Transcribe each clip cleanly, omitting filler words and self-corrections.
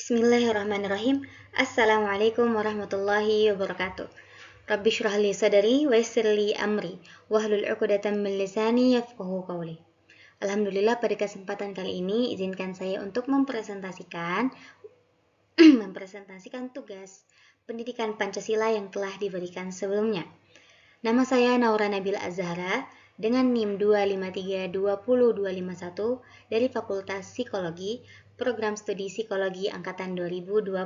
Bismillahirrahmanirrahim. Assalamualaikum warahmatullahi wabarakatuh. Rabbi shrah li sadri wa yassir li amri wahlul 'uqdatam min lisani yafqahu qawli. Alhamdulillah, pada kesempatan kali ini izinkan saya untuk mempresentasikan tugas pendidikan Pancasila yang telah diberikan sebelumnya. Nama saya Naura Nabil Azhara dengan NIM 2532021 dari Fakultas Psikologi, Program Studi Psikologi Angkatan 2025.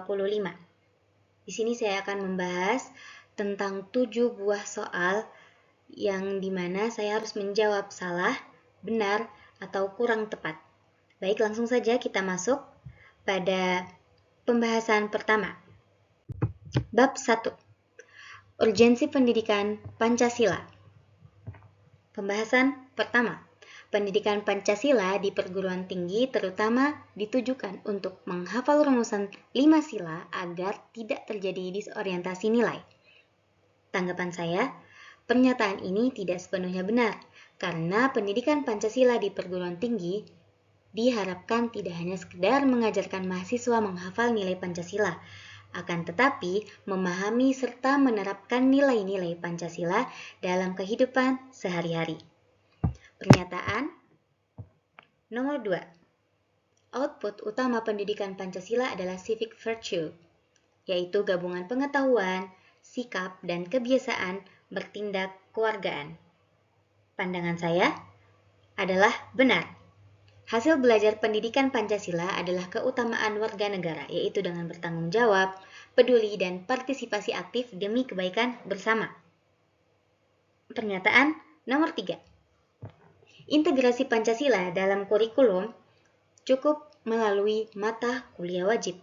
Di sini saya akan membahas tentang 7 buah soal yang dimana saya harus menjawab salah, benar, atau kurang tepat. Baik, langsung saja kita masuk pada pembahasan pertama. Bab 1. Urgensi pendidikan Pancasila. Pembahasan pertama. Pendidikan Pancasila di perguruan tinggi terutama ditujukan untuk menghafal rumusan 5 sila agar tidak terjadi disorientasi nilai. Tanggapan saya, pernyataan ini tidak sepenuhnya benar, karena pendidikan Pancasila di perguruan tinggi diharapkan tidak hanya sekedar mengajarkan mahasiswa menghafal nilai Pancasila, akan tetapi memahami serta menerapkan nilai-nilai Pancasila dalam kehidupan sehari-hari. Pernyataan nomor 2. Output utama pendidikan Pancasila adalah civic virtue, yaitu gabungan pengetahuan, sikap, dan kebiasaan bertindak kewargaan. Pandangan saya adalah benar. Hasil belajar pendidikan Pancasila adalah keutamaan warga negara, yaitu dengan bertanggung jawab, peduli, dan partisipasi aktif demi kebaikan bersama. Pernyataan nomor 3. Integrasi Pancasila dalam kurikulum cukup melalui mata kuliah wajib.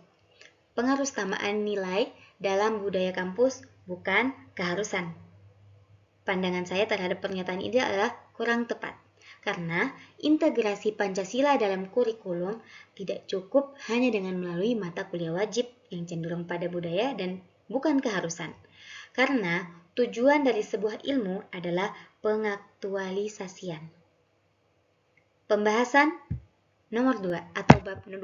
Pengarustamaan nilai dalam budaya kampus bukan keharusan. Pandangan saya terhadap pernyataan ini adalah kurang tepat, karena integrasi Pancasila dalam kurikulum tidak cukup hanya dengan melalui mata kuliah wajib yang cenderung pada budaya dan bukan keharusan. Karena tujuan dari sebuah ilmu adalah pengaktualisasian. Pembahasan nomor 2 atau bab 2.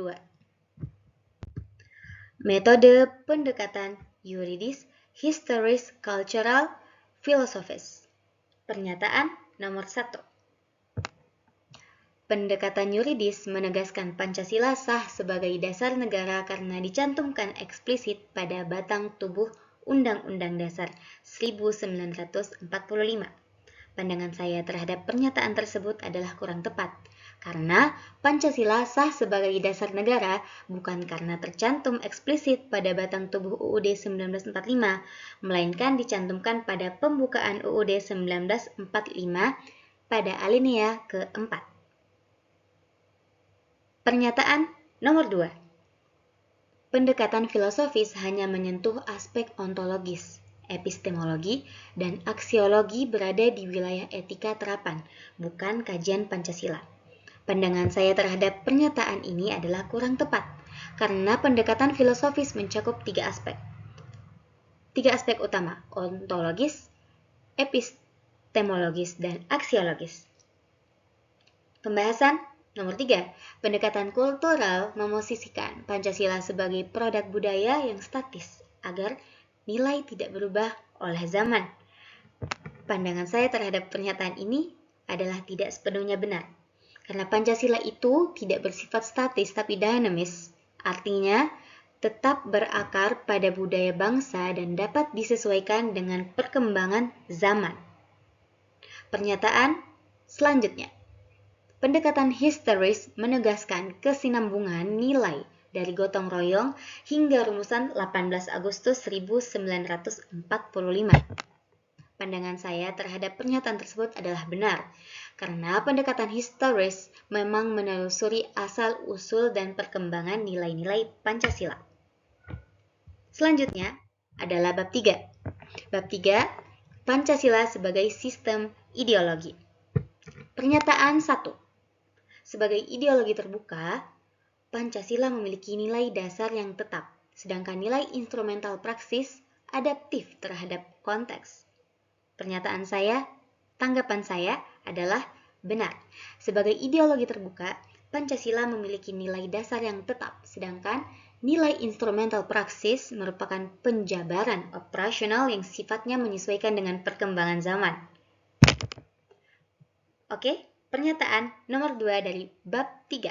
Metode pendekatan yuridis, historis, cultural, filosofis. Pernyataan nomor 1. Pendekatan yuridis menegaskan Pancasila sah sebagai dasar negara karena dicantumkan eksplisit pada batang tubuh Undang-Undang Dasar 1945. Pandangan saya terhadap pernyataan tersebut adalah kurang tepat, karena Pancasila sah sebagai dasar negara bukan karena tercantum eksplisit pada batang tubuh UUD 1945, melainkan dicantumkan pada pembukaan UUD 1945 pada alinea keempat. Pernyataan nomor 2. Pendekatan filosofis hanya menyentuh aspek ontologis, epistemologi, dan aksiologi berada di wilayah etika terapan, bukan kajian Pancasila. Pandangan saya terhadap pernyataan ini adalah kurang tepat, karena pendekatan filosofis mencakup 3 aspek. 3 aspek utama, ontologis, epistemologis, dan aksiologis. Pembahasan nomor 3. Pendekatan kultural memosisikan Pancasila sebagai produk budaya yang statis, agar nilai tidak berubah oleh zaman. Pandangan saya terhadap pernyataan ini adalah tidak sepenuhnya benar, karena Pancasila itu tidak bersifat statis tapi dinamis, artinya tetap berakar pada budaya bangsa dan dapat disesuaikan dengan perkembangan zaman. Pernyataan selanjutnya. Pendekatan historis menegaskan kesinambungan nilai dari gotong royong hingga rumusan 18 Agustus 1945. Pandangan saya terhadap pernyataan tersebut adalah benar, karena pendekatan historis memang menelusuri asal-usul dan perkembangan nilai-nilai Pancasila. Selanjutnya adalah bab 3. Bab 3, Pancasila sebagai sistem ideologi. Pernyataan 1. Sebagai ideologi terbuka, Pancasila memiliki nilai dasar yang tetap, sedangkan nilai instrumental praksis adaptif terhadap konteks. Tanggapan saya adalah benar. Sebagai ideologi terbuka, Pancasila memiliki nilai dasar yang tetap, sedangkan nilai instrumental praksis merupakan penjabaran operasional yang sifatnya menyesuaikan dengan perkembangan zaman. Oke, pernyataan nomor 2 dari bab 3.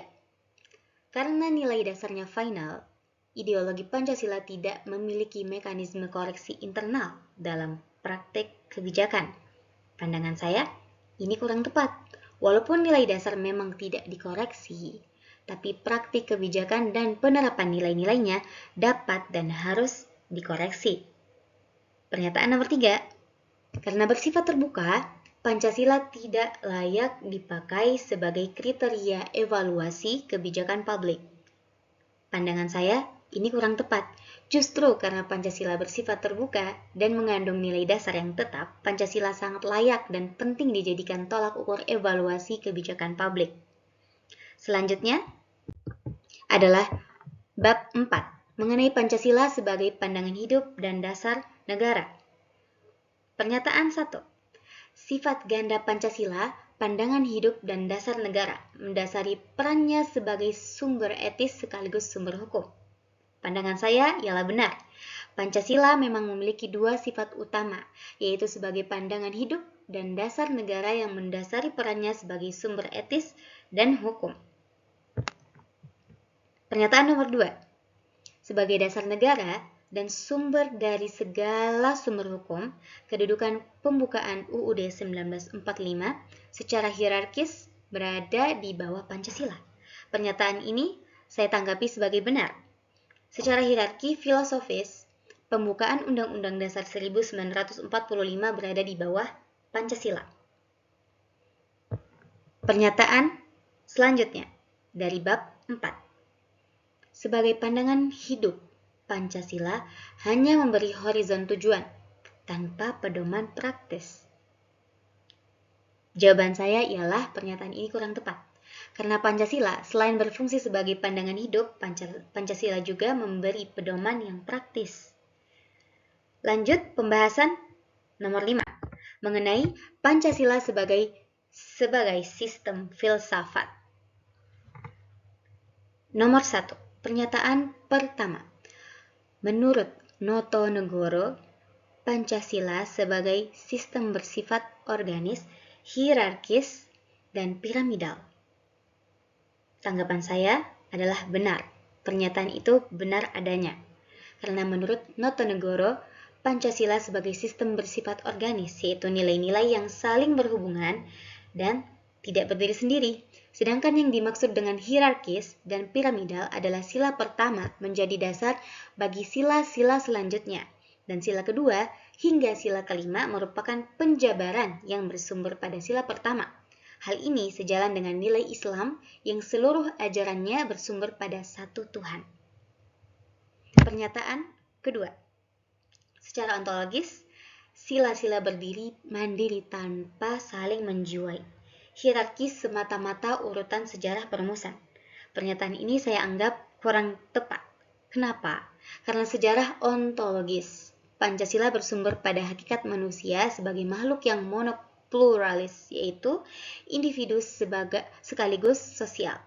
Karena nilai dasarnya final, ideologi Pancasila tidak memiliki mekanisme koreksi internal dalam praktek kebijakan. Pandangan saya, ini kurang tepat. Walaupun nilai dasar memang tidak dikoreksi, tapi praktik kebijakan dan penerapan nilai-nilainya dapat dan harus dikoreksi. Pernyataan nomor 3. Karena bersifat terbuka, Pancasila tidak layak dipakai sebagai kriteria evaluasi kebijakan publik. Pandangan saya, ini kurang tepat. Justru karena Pancasila bersifat terbuka dan mengandung nilai dasar yang tetap, Pancasila sangat layak dan penting dijadikan tolak ukur evaluasi kebijakan publik. Selanjutnya adalah bab 4, mengenai Pancasila sebagai pandangan hidup dan dasar negara. Pernyataan 1. Sifat ganda Pancasila, pandangan hidup dan dasar negara, mendasari perannya sebagai sumber etis sekaligus sumber hukum. Pandangan saya ialah benar. Pancasila memang memiliki dua sifat utama, yaitu sebagai pandangan hidup dan dasar negara yang mendasari perannya sebagai sumber etis dan hukum. Pernyataan nomor 2. Sebagai dasar negara dan sumber dari segala sumber hukum, kedudukan pembukaan UUD 1945 secara hierarkis berada di bawah Pancasila. Pernyataan ini saya tanggapi sebagai benar. Secara hierarki filosofis, pembukaan Undang-Undang Dasar 1945 berada di bawah Pancasila. Pernyataan selanjutnya dari bab 4. Sebagai pandangan hidup, Pancasila hanya memberi horizon tujuan tanpa pedoman praktis. Jawaban saya ialah pernyataan ini kurang tepat. Karena Pancasila selain berfungsi sebagai pandangan hidup, Pancasila juga memberi pedoman yang praktis. Lanjut pembahasan nomor 5 mengenai Pancasila sebagai sistem filsafat. Nomor 1, pernyataan pertama. Menurut Notonegoro, Pancasila sebagai sistem bersifat organis, hierarkis, dan piramidal. Tanggapan saya adalah benar. Pernyataan itu benar adanya. Karena menurut Notonegoro, Pancasila sebagai sistem bersifat organis, yaitu nilai-nilai yang saling berhubungan dan tidak berdiri sendiri. Sedangkan yang dimaksud dengan hierarkis dan piramidal adalah sila pertama menjadi dasar bagi sila-sila selanjutnya. Dan sila kedua hingga sila kelima merupakan penjabaran yang bersumber pada sila pertama. Hal ini sejalan dengan nilai Islam yang seluruh ajarannya bersumber pada satu Tuhan. Pernyataan kedua. Secara ontologis, sila-sila berdiri mandiri tanpa saling menjuai. Hierarkis semata-mata urutan sejarah perumusan. Pernyataan ini saya anggap kurang tepat. Kenapa? Karena sejarah ontologis. Pancasila bersumber pada hakikat manusia sebagai makhluk yang monopluralis, yaitu individu sekaligus sosial.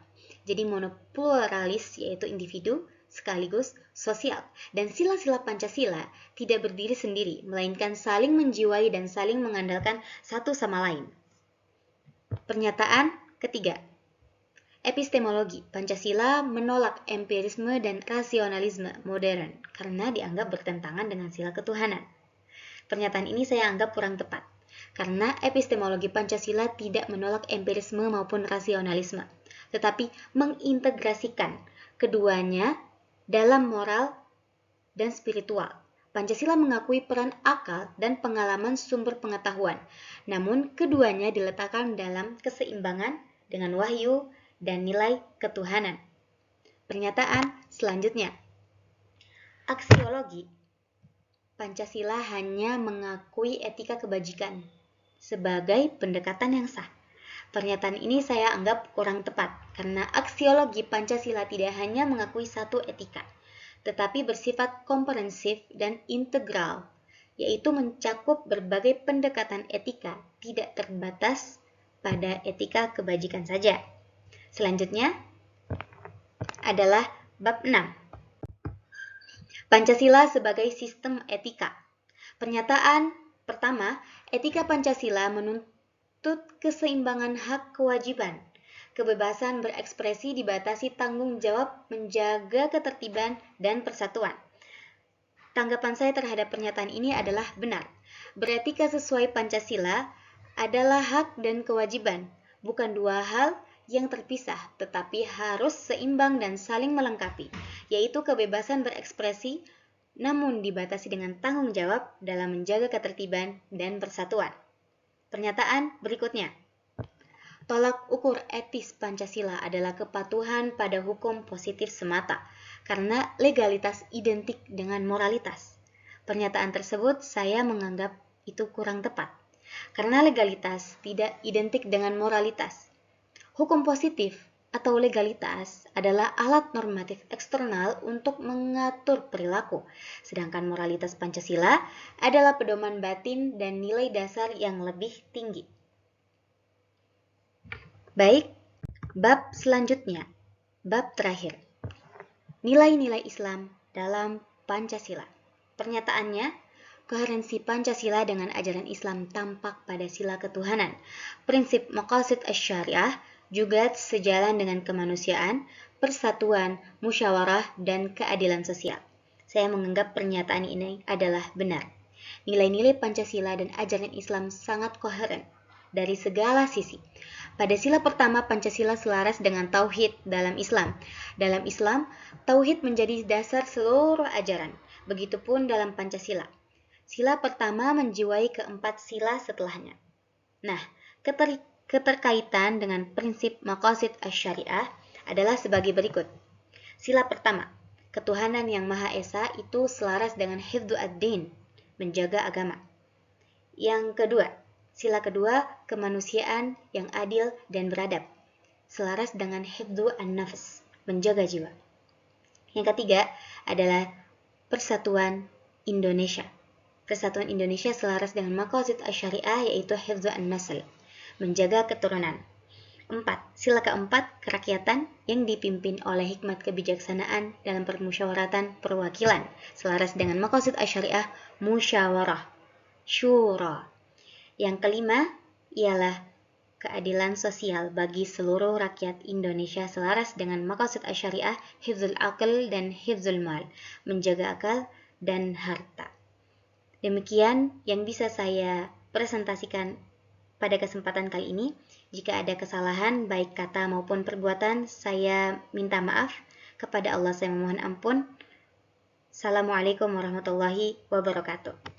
Jadi monopluralis yaitu individu sekaligus sosial. Dan sila-sila Pancasila tidak berdiri sendiri, melainkan saling menjiwai dan saling mengandalkan satu sama lain. Pernyataan ketiga. Epistemologi Pancasila menolak empirisme dan rasionalisme modern karena dianggap bertentangan dengan sila ketuhanan. Pernyataan ini saya anggap kurang tepat, karena epistemologi Pancasila tidak menolak empirisme maupun rasionalisme, tetapi mengintegrasikan keduanya dalam moral dan spiritual. Pancasila mengakui peran akal dan pengalaman sumber pengetahuan, namun keduanya diletakkan dalam keseimbangan dengan wahyu dan nilai ketuhanan. Pernyataan selanjutnya. Aksiologi. Pancasila hanya mengakui etika kebajikan sebagai pendekatan yang sah. Pernyataan ini saya anggap kurang tepat, karena aksiologi Pancasila tidak hanya mengakui satu etika, tetapi bersifat komprehensif dan integral, yaitu mencakup berbagai pendekatan etika, tidak terbatas pada etika kebajikan saja. Selanjutnya adalah bab 6. Pancasila sebagai sistem etika. Pernyataan pertama, etika Pancasila menuntut keseimbangan hak kewajiban. Kebebasan berekspresi dibatasi tanggung jawab menjaga ketertiban dan persatuan. Tanggapan saya terhadap pernyataan ini adalah benar. Beretika sesuai Pancasila adalah hak dan kewajiban, bukan dua hal yang terpisah, tetapi harus seimbang dan saling melengkapi, yaitu kebebasan berekspresi, namun dibatasi dengan tanggung jawab dalam menjaga ketertiban dan persatuan. Pernyataan berikutnya. Tolak ukur etis Pancasila adalah kepatuhan pada hukum positif semata, karena legalitas identik dengan moralitas. Pernyataan tersebut saya menganggap itu kurang tepat, karena legalitas tidak identik dengan moralitas. Hukum positif atau legalitas adalah alat normatif eksternal untuk mengatur perilaku, sedangkan moralitas Pancasila adalah pedoman batin dan nilai dasar yang lebih tinggi. Baik, bab selanjutnya, bab terakhir. Nilai-nilai Islam dalam Pancasila. Pernyataannya, koherensi Pancasila dengan ajaran Islam tampak pada sila ketuhanan. Prinsip maqasid asy-syariah juga sejalan dengan kemanusiaan, persatuan, musyawarah, dan keadilan sosial. Saya menganggap pernyataan ini adalah benar. Nilai-nilai Pancasila dan ajaran Islam sangat koheren dari segala sisi. Pada sila pertama, Pancasila selaras dengan tauhid dalam Islam. Dalam Islam, tauhid menjadi dasar seluruh ajaran. Begitupun dalam Pancasila. Sila pertama menjiwai keempat sila setelahnya. Nah, keterkaitan dengan prinsip maqasid asy-syariah adalah sebagai berikut. Sila pertama, ketuhanan yang Maha Esa itu selaras dengan hifdzu ad-din, menjaga agama. Yang kedua, sila kedua, kemanusiaan yang adil dan beradab, selaras dengan hifdzu an-nafs, menjaga jiwa. Yang ketiga adalah persatuan Indonesia. Persatuan Indonesia selaras dengan maqasid asy-syariah yaitu hifdzu an-nasl, menjaga keturunan. 4. Sila keempat, kerakyatan yang dipimpin oleh hikmat kebijaksanaan dalam permusyawaratan perwakilan, selaras dengan maqasid asy-syariah, musyawarah, syura. Yang kelima ialah keadilan sosial bagi seluruh rakyat Indonesia selaras dengan maqasid asy-syariah, hifdzul aql dan hifdzul mal, menjaga akal dan harta. Demikian yang bisa saya presentasikan pada kesempatan kali ini. Jika ada kesalahan baik kata maupun perbuatan, saya minta maaf. Kepada Allah saya memohon ampun. Assalamualaikum warahmatullahi wabarakatuh.